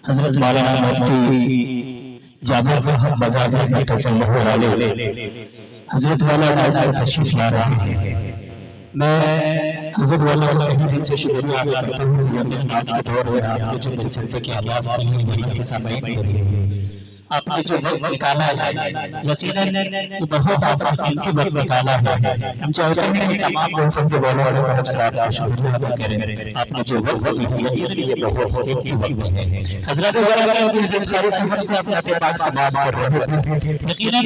حضرت مولانا مفتی جاوید صاحب بزاگر میں تسلح والے حضرت مولانا اس پر تشریف لا رہے ہیں۔ میں حضرت مولانا کو کہیں دن سے شکریہ ادا کرتا ہوں، یہ آج کے دور میں آپ نے جو فلسفے کی آواز بنی ہوئی وہاں کے سامعین کے لیے آپ نے جو وقت نکالا ہے، یقیناً کہ بہت آپ نے قیمتی وقت نکالا ہے۔ ہم چاہتے ہیں کہ تمام منصب کے بولوں کی طرف سے آپ کا شکریہ ادا کریں۔ آپ نے جو وقت دی ہے یقیناً یہ بہت قیمتی وقت ہے۔ حضرت مولانا عزت قاری صاحب سے اپنے پاک سے بات کر رہے تھے، یقیناً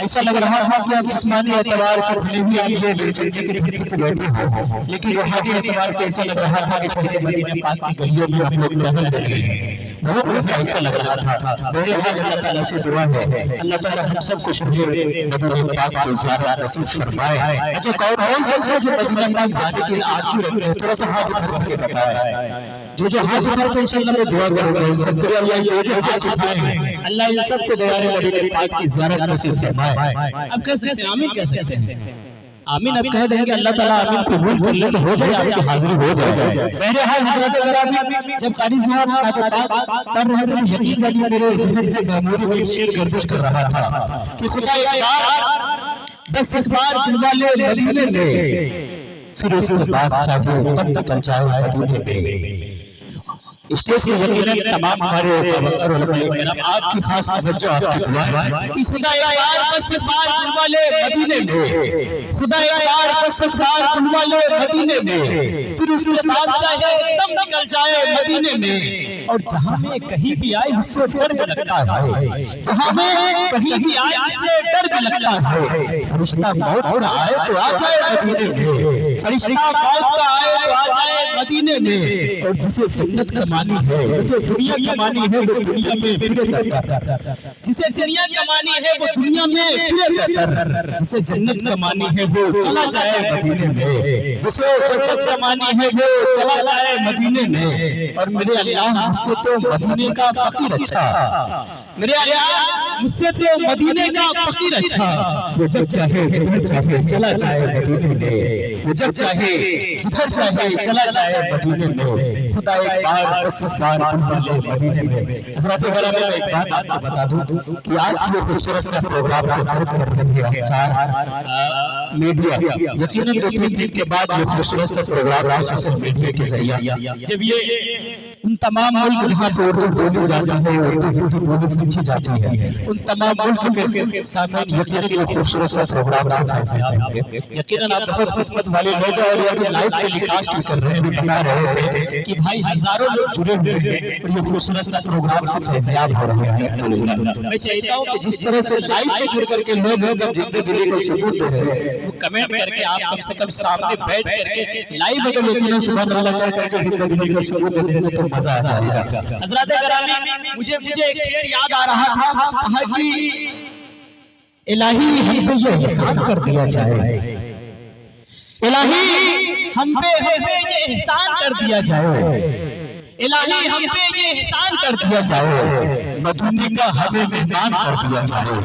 ایسا لگ رہا تھا کہ آپ جسمانی اعتبار سے بھلے ہی آپ یہ بے سمجھے کے دھرتی پہ بیٹھے ہو، لیکن روحانی اعتبار سے ایسا لگ رہا تھا کہ شہر مدینہ پاک کی گلیوں میں ہم لوگ ٹہل رہے ہیں۔ بہت ایسا لگ رہا تھا۔ میرے حال اللہ تعالیٰ سے دعا ہے اللہ تعالیٰ ہم سب کو شہر مدینہ پاک کی زیارت نصیب فرمائے۔ اچھا کون سب سے جو مدینہ پاک جانے کے لیے آرزو رکھتے ہیں تھوڑا سا ہاتھ اٹھا کے بتائیں۔ جو ہاتھ اٹھا کے انشاءاللہ میں دعا کروں گا ان سب کے لیے، اللہ جو ہاتھ اٹھائے ہیں اللہ ان سب کو دیوار مدینہ پاک کی زیارت نصیب فرمائے۔ اب کہہ سکتے ہیں آمین، کہہ سکتے ہیں آمین۔ اب کہہ دیں گے اللہ تعالیٰ آمین قبول کر لے تو ہو جائے، آپ کی حاضری ہو جائے۔ بہرحال حضرت گرامی جب قاری صاحب نعت پاک پڑھ رہے تھے یقین کریے میرے ذہن کے میموری میں ایک شعر گردش کر رہا تھا کہ خدا یار بس ایک بار بلوا لے مدینے میں، پھر اس کے بعد چاہیے تب نکل جائے مدینے میں۔ اسٹیج میں یقیناً تمام ہمارے علماء کرام آپ کی خاص توجہ آپ کی دعا ہے کہ خدا یار بس ایک بار بلوا لے مدینے میں، خدا یار بس ایک بار بلوا لے مدینے میں، پھر اس کے بعد چاہے تب نکل جائے مدینے میں۔ اور جہاں میں کہیں بھی آئے اس سے ڈر بھی لگتا ہے، جہاں میں کہیں بھی آئے اس سے ڈر بھی لگتا ہے، فرشتہ موت کا آئے تو آ جائے مدینے میں، فرشتہ موت کا آئے تو آ جائے مدینے میں۔ اور جسے جنت کمانی ہے، جسے دنیا کمانی ہے وہ دنیا میں پھرے بہتر، جسے دنیا کمانی ہے وہ دنیا میں پھرے بہتر، جسے جنت کمانی ہے وہ چلا جائے مدینے میں، جسے جنت کمانی ہے وہ چلا جائے مدینے میں۔ اور میرے اللہ مجھ سے تو مدینے کا فقیر اچھا، میرے اللہ مجھ سے تو مدینے کا فقیر اچھا، وہ جب چاہے جدھر چاہے چلا جائے مدینے میں، وہ جب چاہے جدھر چاہے چلا جائے مدینے میں۔ خدا ایک بار بس ایک بار بلوا لے مدینے میں۔ حضرات گرامی میں ایک بات آپ کو بتا دوں کہ آج یہ خوبصورت سا پروگرام کر رہے ہیں انصار میڈیا، یقیناً 2-3 دن کے بعد یہ خوبصورت سا پروگرام سوشل میڈیا کے ذریعہ جب یہ ان تمام ملک جہاں پہ اردو بولی جاتی ہے، اردو ہندی بولی سمجھی جاتی ہے، ان تمام ملک کے سامعین یقیناً یہ خوبصورت سا پروگرام سے فیضیاب ہوں گے۔ یقیناً آپ بہت قسمت والے لوگ ہیں اور یہ لائیو ٹیلی کاسٹ کر رہے ہیں، بتا رہے تھے کہ بھائی ہزاروں لوگ جڑے ہوئے ہیں اور یہ خوبصورت سا پروگرام سے فیضیاب ہو رہے ہیں۔ میں چاہتا ہوں کہ جس طرح سے لائیو میں جڑ کر کے لوگ جتنے دلی کو ثبوت دے رہے ہیں وہ کمنٹ کر کے آپ کم سے کم سامنے بیٹھ کر کے لائیو اگر یقیناً سبحان اللہ کر کے زندہ دلی کو ثبوت دے رہے ہیں تو مزہ آ جائے گا۔ حضرات گرامی مجھے ایک شعر یاد آ رہا تھا، کہا کہ الہی ہم پہ یہ احسان کر دیا جائے، الہی ہم پہ یہ احسان کر دیا جائے، الہی ہم پہ یہ احسان کر دیا جائے، مدینے کا ہمیں مہمان کر دیا جائے،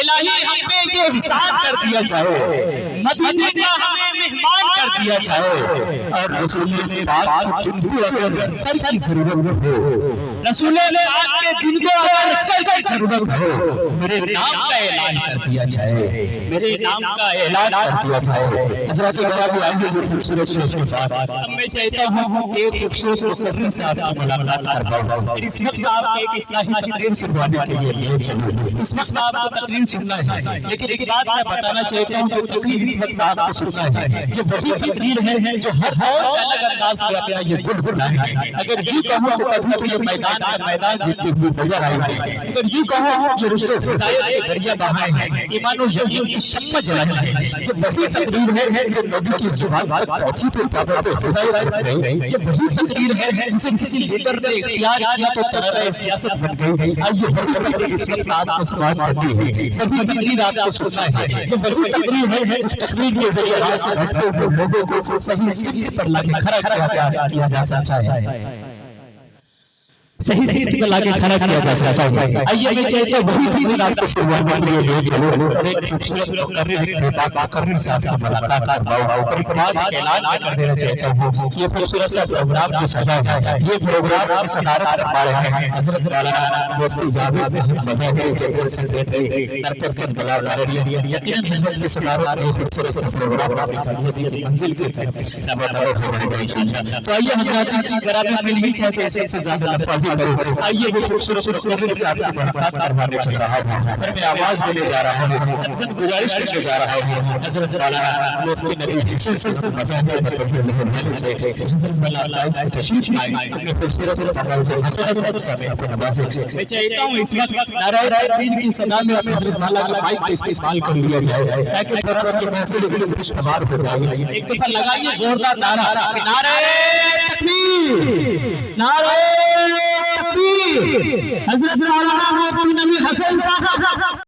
الہی ہم پہ یہ احسان کر دیا جائے، مدینے کا ہمیں مہمان کر دیا جائے۔ اور رسول پاک کے دن کو اگر سر کی ضرورت ہو، رسول پاک کے دن کو اگر سر کی ضرورت ہو، میرے نام کا اعلان کر دیا جائے، میرے نام کا اعلان کر دیا جائے۔ حضرات گرامی آئیے یہ خوبصورت شعر کے بعد میں چاہتا ہوں کہ ایک خوبصورت مقرر سے آپ کی ملاقات کرواؤں۔ اس وقت آپ ایک اصلاحی تقریر سنوانے کے لیے لے چلوں، اس وقت آپ کو تقریر سننا ہے، لیکن ایک بات میں بتانا چاہتا ہوں کہ تقریر اس وقت آپ کو سننا ہے یہ وہی تقریر ہے جو ہر دور الگ انداز میں اپنا یہ گل بلائے گی۔ اگر یوں کہوں تو کبھی تو یہ میدان کا میدان جیتتے ہوئے نظر آئے گی، اگر یوں کہوں یہ رشتے ہدایت کے دریا بہائے ہیں، ایمان و یقین کی شمع جلائی ہے، یہ وہی تقریر ہے جو نبی کی زبان پر پہنچی تو دعوت ہدایت بن گئی، یہ وہی تقریر ہے جسے کسی لیڈر نے اختیار کیا تو طرح سیاست بن گئی۔ آئیے وہی تقریر اس وقت آپ کو سماعت کرنی ہے، وہی تقریر آپ کو سننا ہے، یہ وہی تقریر ہے جس تقریر کے ذریعے راہ سے بھٹکے ہوئے لوگوں کو صحیح سمت پر لا کے کھڑا کیا جا سکتا ہے۔ صحیح سیٹ پہ لا کے کھڑا کیا جا سکتا ہے. آئیے میں چاہتا ہوں وہی تقریر آپ کو شروعات کے لیے لے چلو اور ایک خوبصورت مقرر صاحب کی ملاقات کرواؤ اور ایک بات اعلان کر دینا چاہتا ہوں کہ یہ خوبصورت سا پروگرام جو سجا ہے یہ پروگرام کی صدارت فرما رہے ہیں حضرت مولانا مفتی جاوید صاحب مظاہر جنرل سیکریٹری نرپت کربلا لاہوریہ. یقیناً حضرت کی صدارت میں خوبصورت سا پروگرام آپ کی منزل کی طرف نباتات ہو رہے ہیں انشاءاللہ. تو آئیے حضرات اگر آپ میں نہیں چاہتے اس وقت زیادہ لفاظی کرو آئیے وہ خوبصورت مقرر صاحب کی ملاقات کروانے چل رہا ہوں اور میں آواز دینے جا رہا ہوں اپنی گزارش کرنے جا رہا ہوں حضرت مولانا مفتی نبی حسین صاحب مظاہر مرکزی مہربانی سے حضرت مولانا اس کو تشریف لائے اپنے خوبصورت سے پروگرام سے حسن صاحب سامنے آپ کو نوازے. میں چاہتا ہوں اس وقت نعرہ تکبیر کی صدا میں آپ حضرت مولانا کا مائک کا استعمال کر لیا جائے تاکہ تھوڑا سا یہ محفل بالکل خوشگوار ہو جائے. ایک دفعہ لگائیے زوردار نعرہ کہ نعرہ تکبیر نعرہ تکبیر. حضرت مولانا مفتی نبی حسین صاحب